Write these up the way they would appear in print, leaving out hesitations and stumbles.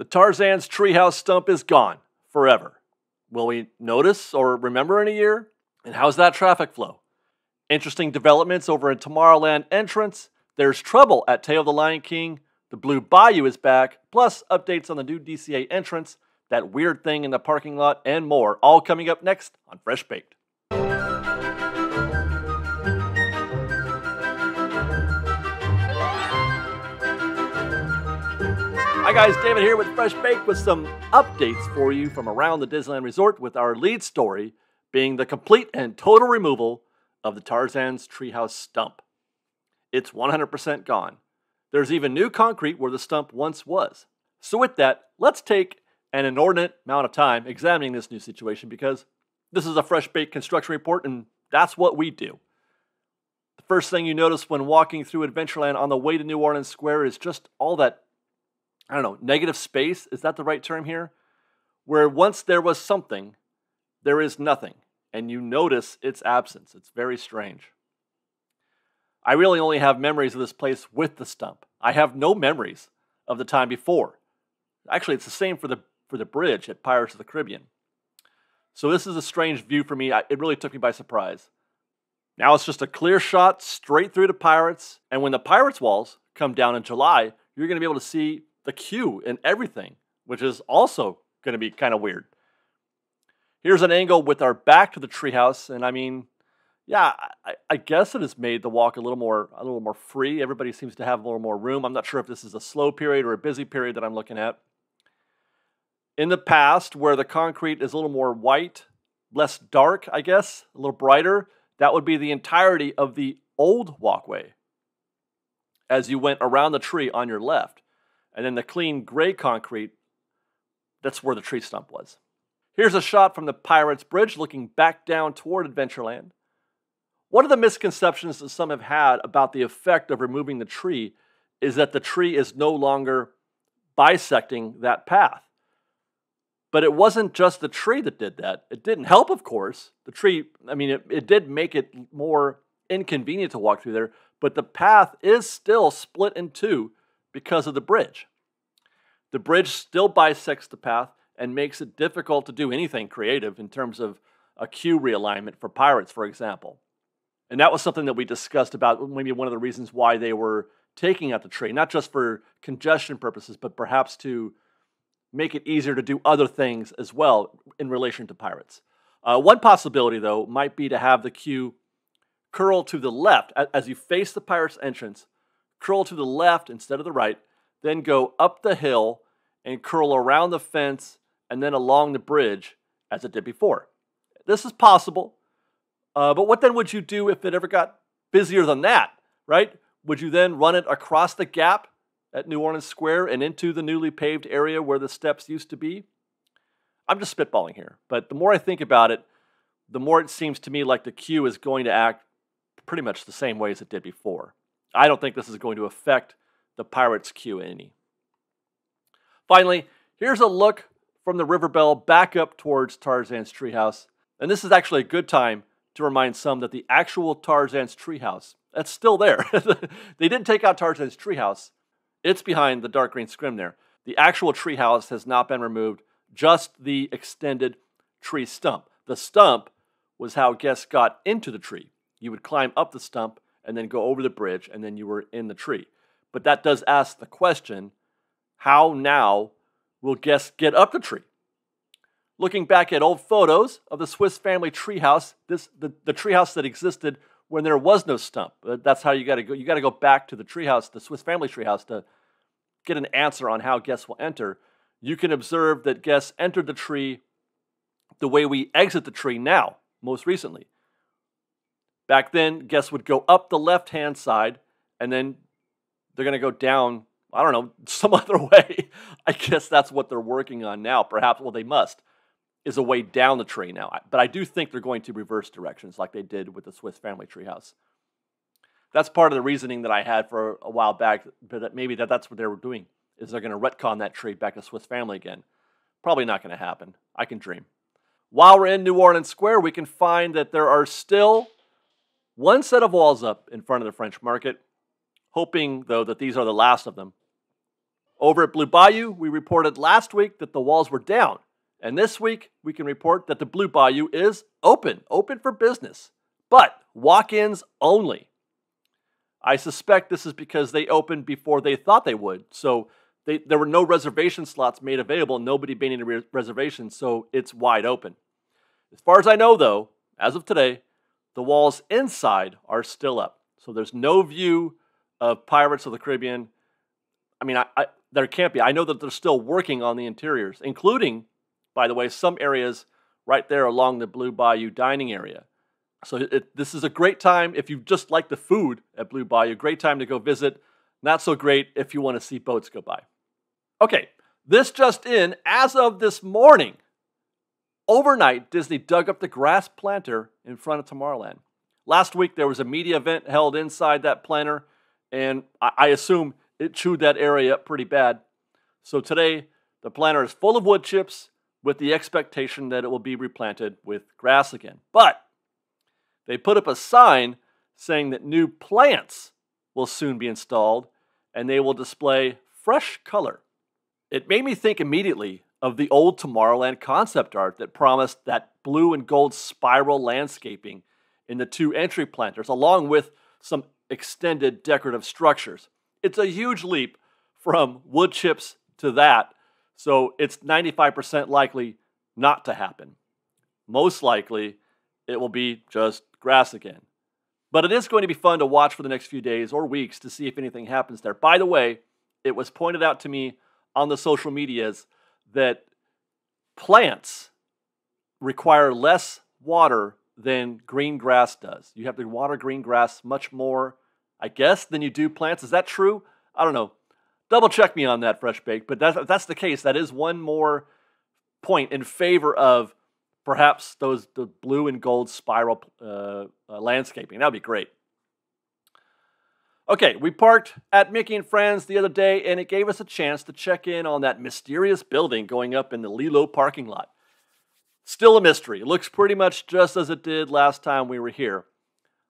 The Tarzan's Treehouse stump is gone forever. Will we notice or remember in a year? And how's that traffic flow? Interesting developments over in Tomorrowland entrance. There's trouble at Tale of the Lion King. The Blue Bayou is back. Plus updates on the new DCA entrance, that weird thing in the parking lot, and more. All coming up next on Fresh Baked. Hi guys, David here with Fresh Baked with some updates for you from around the Disneyland Resort, with our lead story being the complete and total removal of the Tarzan's Treehouse stump. It's 100% gone. There's even new concrete where the stump once was. So with that, let's take an inordinate amount of time examining this new situation, because this is a Fresh Baked construction report and that's what we do. The first thing you notice when walking through Adventureland on the way to New Orleans Square is just all that, I don't know, negative space, is that the right term here? Where once there was something, there is nothing, and you notice its absence. It's very strange. I really only have memories of this place with the stump. I have no memories of the time before. Actually, it's the same for the bridge at Pirates of the Caribbean. So this is a strange view for me. It really took me by surprise. Now it's just a clear shot straight through to Pirates, and when the Pirates walls come down in July, you're going to be able to see the queue and everything, which is also going to be kind of weird. Here's an angle with our back to the treehouse, and I mean, yeah, I guess it has made the walk a little more free. Everybody seems to have a little more room. I'm not sure if this is a slow period or a busy period that I'm looking at. In the past, where the concrete is a little more white, less dark, I guess, a little brighter, that would be the entirety of the old walkway as you went around the tree on your left. And then the clean gray concrete, that's where the tree stump was. Here's a shot from the Pirates Bridge looking back down toward Adventureland. One of the misconceptions that some have had about the effect of removing the tree is that the tree is no longer bisecting that path. But it wasn't just the tree that did that. It didn't help, of course. The tree, I mean, it did make it more inconvenient to walk through there, but the path is still split in two because of the bridge. The bridge still bisects the path and makes it difficult to do anything creative in terms of a queue realignment for Pirates, for example. And that was something that we discussed about, maybe one of the reasons why they were taking out the tree, not just for congestion purposes, but perhaps to make it easier to do other things as well in relation to Pirates. One possibility, though, might be to have the queue curl to the left. As you face the Pirates entrance, curl to the left instead of the right, then go up the hill and curl around the fence and then along the bridge as it did before. This is possible, but what then would you do if it ever got busier than that, right? Would you then run it across the gap at New Orleans Square and into the newly paved area where the steps used to be? I'm just spitballing here, but the more I think about it, the more it seems to me like the queue is going to act pretty much the same way as it did before. I don't think this is going to affect the Pirates queue any. Finally, here's a look from the River Belle back up towards Tarzan's Treehouse. And this is actually a good time to remind some that the actual Tarzan's Treehouse, that's still there. They didn't take out Tarzan's Treehouse. It's behind the dark green scrim there. The actual treehouse has not been removed, just the extended tree stump. The stump was how guests got into the tree. You would climb up the stump and then go over the bridge, and then you were in the tree. But that does ask the question, how now will guests get up the tree? Looking back at old photos of the Swiss family treehouse, the treehouse that existed when there was no stump. That's how you got to go. You got to go back to the treehouse, the Swiss family treehouse, to get an answer on how guests will enter. You can observe that guests entered the tree the way we exit the tree now, most recently. Back then, guests would go up the left-hand side, and then they're going to go down, I don't know, some other way. I guess that's what they're working on now. Perhaps, well, they must, is a way down the tree now. But I do think they're going to reverse directions like they did with the Swiss family treehouse. That's part of the reasoning that I had for a while back, that maybe that's what they were doing, is they're going to retcon that tree back to Swiss family again. Probably not going to happen. I can dream. While we're in New Orleans Square, we can find that there are still one set of walls up in front of the French Market, hoping, though, that these are the last of them. Over at Blue Bayou, we reported last week that the walls were down. And this week, we can report that the Blue Bayou is open for business, but walk-ins only. I suspect this is because they opened before they thought they would. So there were no reservation slots made available, nobody made any reservations, so it's wide open. As far as I know, though, as of today, the walls inside are still up. So there's no view of Pirates of the Caribbean. I mean, there can't be. I know that they're still working on the interiors, including, by the way, some areas right there along the Blue Bayou dining area. So this is a great time if you just like the food at Blue Bayou. Great time to go visit. Not so great if you want to see boats go by. Okay, this just in. As of this morning, overnight, Disney dug up the grass planter in front of Tomorrowland. Last week, there was a media event held inside that planter, and I assume it chewed that area up pretty bad. So today, the planter is full of wood chips with the expectation that it will be replanted with grass again. But they put up a sign saying that new plants will soon be installed and they will display fresh color. It made me think immediately of the old Tomorrowland concept art that promised that blue and gold spiral landscaping in the two entry planters, along with some extended decorative structures. It's a huge leap from wood chips to that, so it's 95% likely not to happen. Most likely, it will be just grass again. But it is going to be fun to watch for the next few days or weeks to see if anything happens there. By the way, it was pointed out to me on the social medias that plants require less water than green grass does. You have to water green grass much more, I guess, than you do plants. Is that true? I don't know. Double check me on that, Fresh Baked. But if that's the case, that is one more point in favor of perhaps the blue and gold spiral landscaping. That would be great. Okay, we parked at Mickey and Friends the other day, and it gave us a chance to check in on that mysterious building going up in the Lilo parking lot. Still a mystery. It looks pretty much just as it did last time we were here.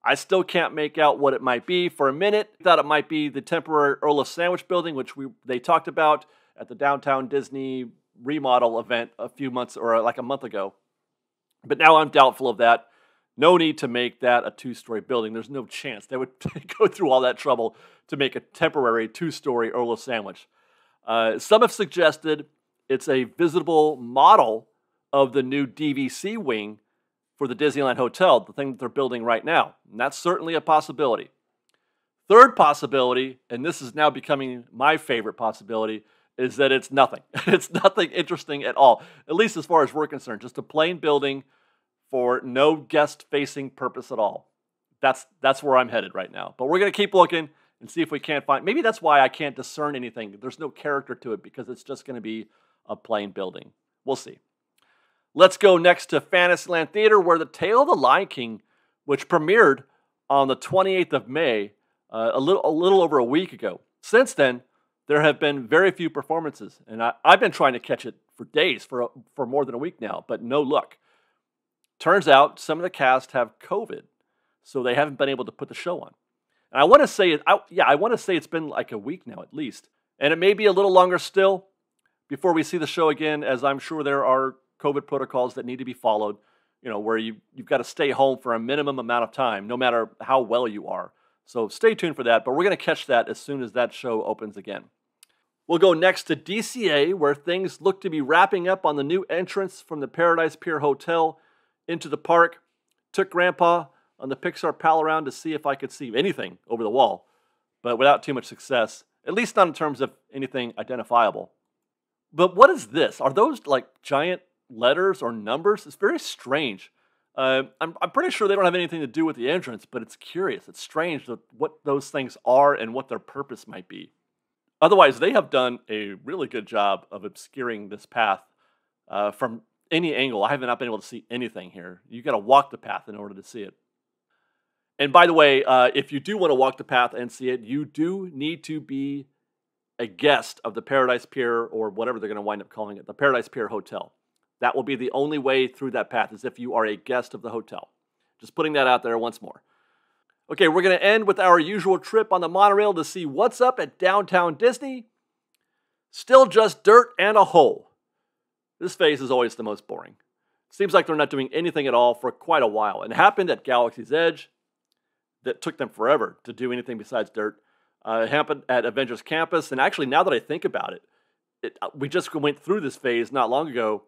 I still can't make out what it might be. For a minute, I thought it might be the temporary Earl of Sandwich building, which they talked about at the Downtown Disney remodel event a few months, or like a month ago. But now I'm doubtful of that. No need to make that a two-story building. There's no chance they would go through all that trouble to make a temporary two-story Earl of Sandwich. Some have suggested it's a visitable model of the new DVC wing for the Disneyland Hotel, the thing that they're building right now. And that's certainly a possibility. Third possibility, and this is now becoming my favorite possibility, is that it's nothing. It's nothing interesting at all, at least as far as we're concerned. Just a plain building for no guest-facing purpose at all. That's where I'm headed right now. But we're going to keep looking and see if we can't find... Maybe that's why I can't discern anything. There's no character to it because it's just going to be a plain building. We'll see. Let's go next to Fantasyland Theatre, where The Tale of the Lion King, which premiered on the 28th of May, a little over a week ago. Since then, there have been very few performances, and I've been trying to catch it for days, for more than a week now, but no luck. Turns out some of the cast have COVID, so they haven't been able to put the show on. And I want to say it's been like a week now at least, and it may be a little longer still before we see the show again, as I'm sure there are COVID protocols that need to be followed, where you've got to stay home for a minimum amount of time, no matter how well you are. So stay tuned for that, but we're going to catch that as soon as that show opens again. We'll go next to DCA, where things look to be wrapping up on the new entrance from the Paradise Pier Hotel into the park. Took Grandpa on the Pixar pal around to see if I could see anything over the wall, but without too much success, at least not in terms of anything identifiable. But what is this? Are those like giant letters or numbers? It's very strange. I'm pretty sure they don't have anything to do with the entrance, but it's curious. It's strange what those things are and what their purpose might be. Otherwise, they have done a really good job of obscuring this path from any angle. I have not been able to see anything here. You got to walk the path in order to see it. And by the way, if you do want to walk the path and see it, you do need to be a guest of the Paradise Pier, or whatever they're going to wind up calling it, the Paradise Pier Hotel. That will be the only way through that path, is if you are a guest of the hotel. Just putting that out there once more. Okay, we're going to end with our usual trip on the monorail to see what's up at Downtown Disney. Still just dirt and a hole. This phase is always the most boring. Seems like they're not doing anything at all for quite a while. And it happened at Galaxy's Edge. That took them forever to do anything besides dirt. It happened at Avengers Campus. And actually, now that I think about it, we just went through this phase not long ago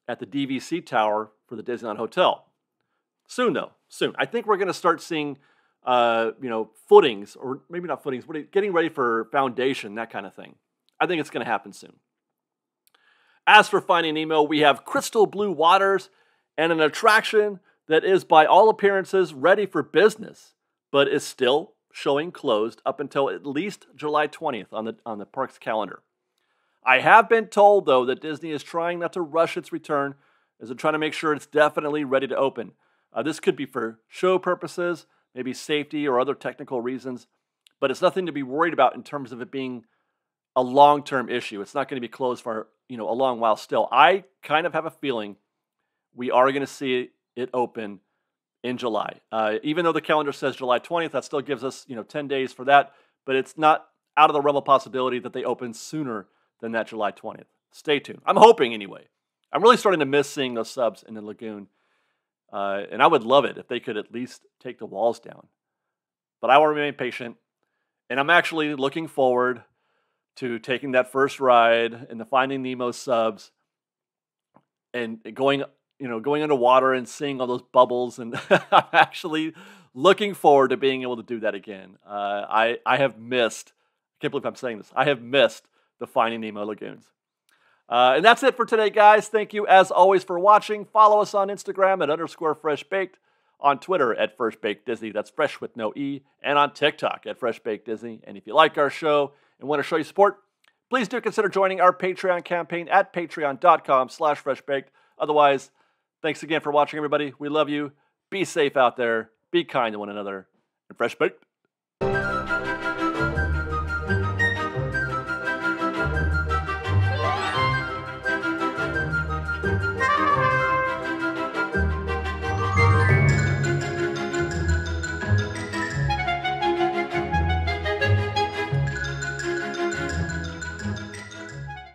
at the DVC Tower for the Disneyland Hotel. Soon, though. Soon. I think we're going to start seeing, footings, or maybe not footings, but getting ready for foundation, that kind of thing. I think it's going to happen soon. As for Finding Nemo, we have crystal blue waters and an attraction that is, by all appearances, ready for business, but is still showing closed up until at least July 20th on the park's calendar. I have been told, though, that Disney is trying not to rush its return, as they're trying to make sure it's definitely ready to open. This could be for show purposes, maybe safety or other technical reasons, but it's nothing to be worried about in terms of it being a long-term issue. It's not going to be closed for a long while still. I kind of have a feeling we are going to see it open in July. Even though the calendar says July 20th, that still gives us 10 days for that, but it's not out of the realm of possibility that they open sooner than that July 20th. Stay tuned. I'm hoping anyway. I'm really starting to miss seeing those subs in the lagoon, and I would love it if they could at least take the walls down. But I will remain patient, and I'm actually looking forward to taking that first ride in the Finding Nemo subs and going underwater and seeing all those bubbles. And I'm actually looking forward to being able to do that again. I have missed, I can't believe I'm saying this, I have missed the Finding Nemo lagoons. And that's it for today, guys. Thank you, as always, for watching. Follow us on Instagram at _FreshBaked, on Twitter at FreshBakedDisney, that's fresh with no E, and on TikTok at FreshBakedDisney. And if you like our show and want to show your support, please do consider joining our Patreon campaign at patreon.com/freshbaked. Otherwise, thanks again for watching, everybody. We love you. Be safe out there. Be kind to one another. And fresh baked.